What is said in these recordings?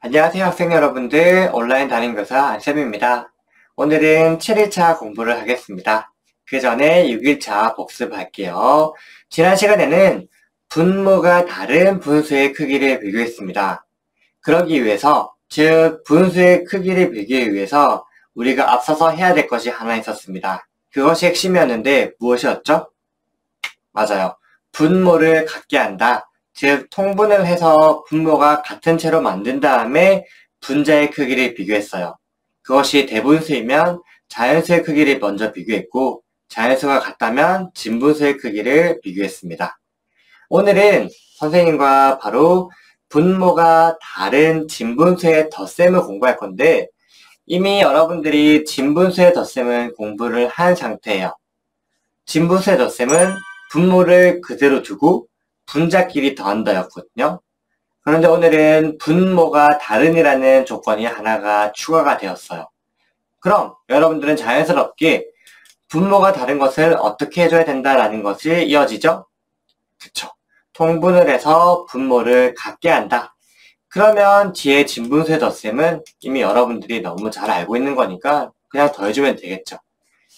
안녕하세요 학생 여러분들, 온라인 담임교사 안쌤입니다. 오늘은 7일차 공부를 하겠습니다. 그 전에 6일차 복습할게요. 지난 시간에는 분모가 다른 분수의 크기를 비교했습니다. 그러기 위해서, 즉 분수의 크기를 비교하기 위해서 우리가 앞서서 해야 될 것이 하나 있었습니다. 그것이 핵심이었는데 무엇이었죠? 맞아요. 분모를 같게 한다. 즉 통분을 해서 분모가 같은 채로 만든 다음에 분자의 크기를 비교했어요. 그것이 대분수이면 자연수의 크기를 먼저 비교했고, 자연수가 같다면 진분수의 크기를 비교했습니다. 오늘은 선생님과 바로 분모가 다른 진분수의 덧셈을 공부할 건데, 이미 여러분들이 진분수의 덧셈은 공부를 한 상태예요. 진분수의 덧셈은 분모를 그대로 두고 분자끼리 더한다였거든요. 그런데 오늘은 분모가 다른이라는 조건이 하나가 추가가 되었어요. 그럼 여러분들은 자연스럽게 분모가 다른 것을 어떻게 해줘야 된다라는 것이 이어지죠? 그쵸. 통분을 해서 분모를 같게 한다. 그러면 뒤에 진분수의 덧셈은 이미 여러분들이 너무 잘 알고 있는 거니까 그냥 더해주면 되겠죠.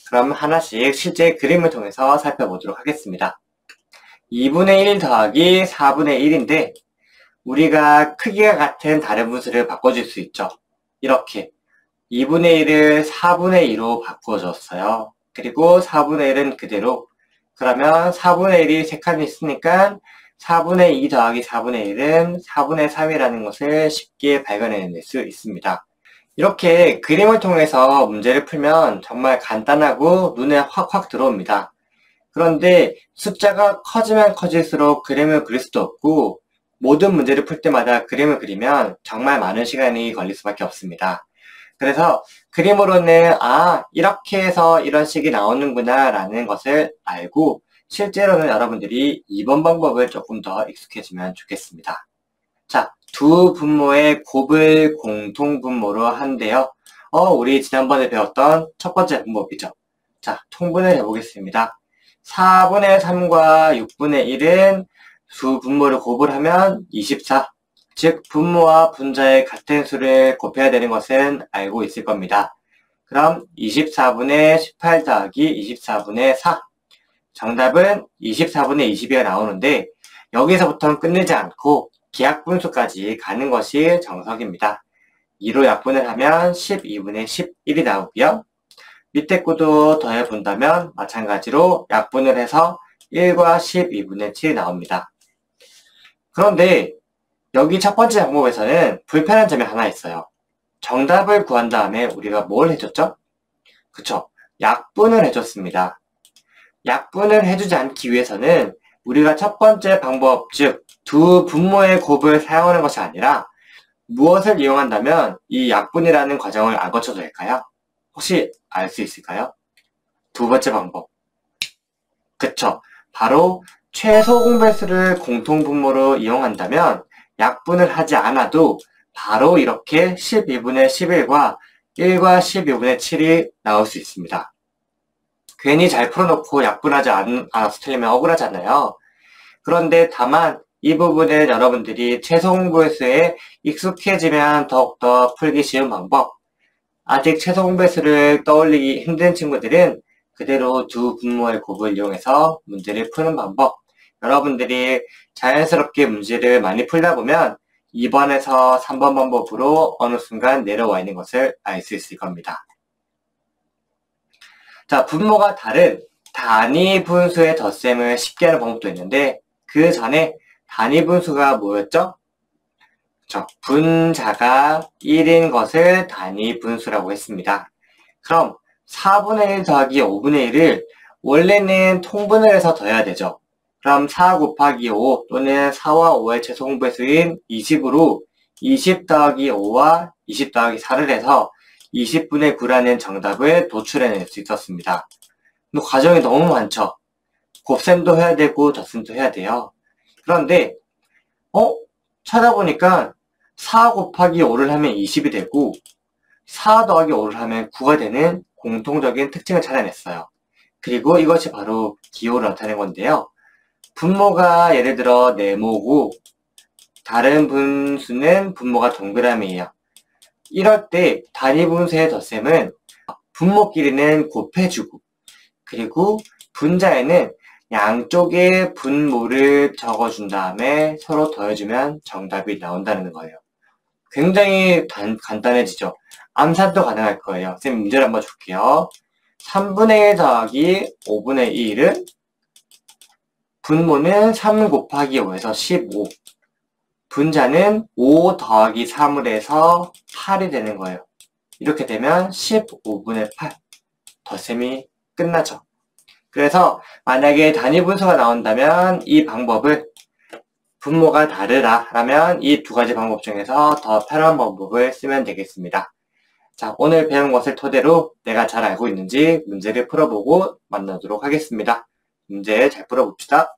그럼 하나씩 실제 그림을 통해서 살펴보도록 하겠습니다. 2분의 1 더하기 4분의 1인데 우리가 크기가 같은 다른 분수를 바꿔줄 수 있죠. 이렇게 2분의 1을 4분의 2로 바꿔줬어요. 그리고 4분의 1은 그대로. 그러면 4분의 1이 3칸이 있으니까 4분의 2 더하기 4분의 1은 4분의 3이라는 것을 쉽게 발견해낼 수 있습니다. 이렇게 그림을 통해서 문제를 풀면 정말 간단하고 눈에 확확 들어옵니다. 그런데 숫자가 커지면 커질수록 그림을 그릴 수도 없고, 모든 문제를 풀 때마다 그림을 그리면 정말 많은 시간이 걸릴 수밖에 없습니다. 그래서 그림으로는 이렇게 해서 이런 식이 나오는구나 라는 것을 알고, 실제로는 여러분들이 이번 방법을 조금 더 익숙해지면 좋겠습니다. 자, 두 분모의 곱을 공통분모로 한대요. 우리 지난번에 배웠던 첫 번째 방법이죠. 자, 통분을 해보겠습니다. 4분의 3과 6분의 1은 두 분모를 곱을 하면 24. 즉, 분모와 분자의 같은 수를 곱해야 되는 것은 알고 있을 겁니다. 그럼 24분의 18 더하기 24분의 4. 정답은 24분의 22가 나오는데, 여기서부터는 끝내지 않고 기하분수까지 가는 것이 정석입니다. 2로 약분을 하면 12분의 11이 나오고요. 밑에 거도 더해본다면 마찬가지로 약분을 해서 1과 12분의 7이 나옵니다. 그런데 여기 첫 번째 방법에서는 불편한 점이 하나 있어요. 정답을 구한 다음에 우리가 뭘 해줬죠? 그쵸? 약분을 해줬습니다. 약분을 해주지 않기 위해서는 우리가 첫 번째 방법, 즉 두 분모의 곱을 사용하는 것이 아니라 무엇을 이용한다면 이 약분이라는 과정을 안 거쳐도 될까요? 혹시 알 수 있을까요? 두 번째 방법. 그쵸. 바로 최소 공배수를 공통분모로 이용한다면 약분을 하지 않아도 바로 이렇게 12분의 11과 1과 12분의 7이 나올 수 있습니다. 괜히 잘 풀어놓고 약분하지 않아서 틀리면 억울하잖아요. 그런데 다만 이 부분을 여러분들이 최소 공배수에 익숙해지면 더욱더 풀기 쉬운 방법, 아직 최소 공배수를 떠올리기 힘든 친구들은 그대로 두 분모의 곱을 이용해서 문제를 푸는 방법, 여러분들이 자연스럽게 문제를 많이 풀다 보면 2번에서 3번 방법으로 어느 순간 내려와 있는 것을 알 수 있을 겁니다. 자, 분모가 다른 단위 분수의 덧셈을 쉽게 하는 방법도 있는데, 그 전에 단위 분수가 뭐였죠? 분자가 1인 것을 단위 분수라고 했습니다. 그럼 4분의 1 더하기 5분의 1을 원래는 통분을 해서 더해야 되죠. 그럼 4 곱하기 5 또는 4와 5의 최소 공배수인 20으로 20 더하기 5와 20 더하기 4를 해서 20분의 9라는 정답을 도출해낼 수 있었습니다. 과정이 너무 많죠. 곱셈도 해야 되고 덧셈도 해야 돼요. 그런데 찾아보니까 4 곱하기 5를 하면 20이 되고 4 더하기 5를 하면 9가 되는 공통적인 특징을 찾아냈어요. 그리고 이것이 바로 기호를 나타낸 건데요. 분모가 예를 들어 네모고 다른 분수는 분모가 동그라미예요. 이럴 때 단위 분수의 덧셈은 분모끼리는 곱해주고, 그리고 분자에는 양쪽에 분모를 적어준 다음에 서로 더해주면 정답이 나온다는 거예요. 굉장히 간단해지죠. 암산도 가능할 거예요. 선생님 문제를 한번 줄게요. 3분의 1 더하기 5분의 1은 분모는 3 곱하기 5에서 15, 분자는 5 더하기 3을 해서 8이 되는 거예요. 이렇게 되면 15분의 8, 덧셈이 끝나죠. 그래서 만약에 단위 분수가 나온다면 이 방법을 분모가 다르다 라면 이 두 가지 방법 중에서 더 편한 방법을 쓰면 되겠습니다. 자, 오늘 배운 것을 토대로 내가 잘 알고 있는지 문제를 풀어보고 만나도록 하겠습니다. 문제 잘 풀어봅시다.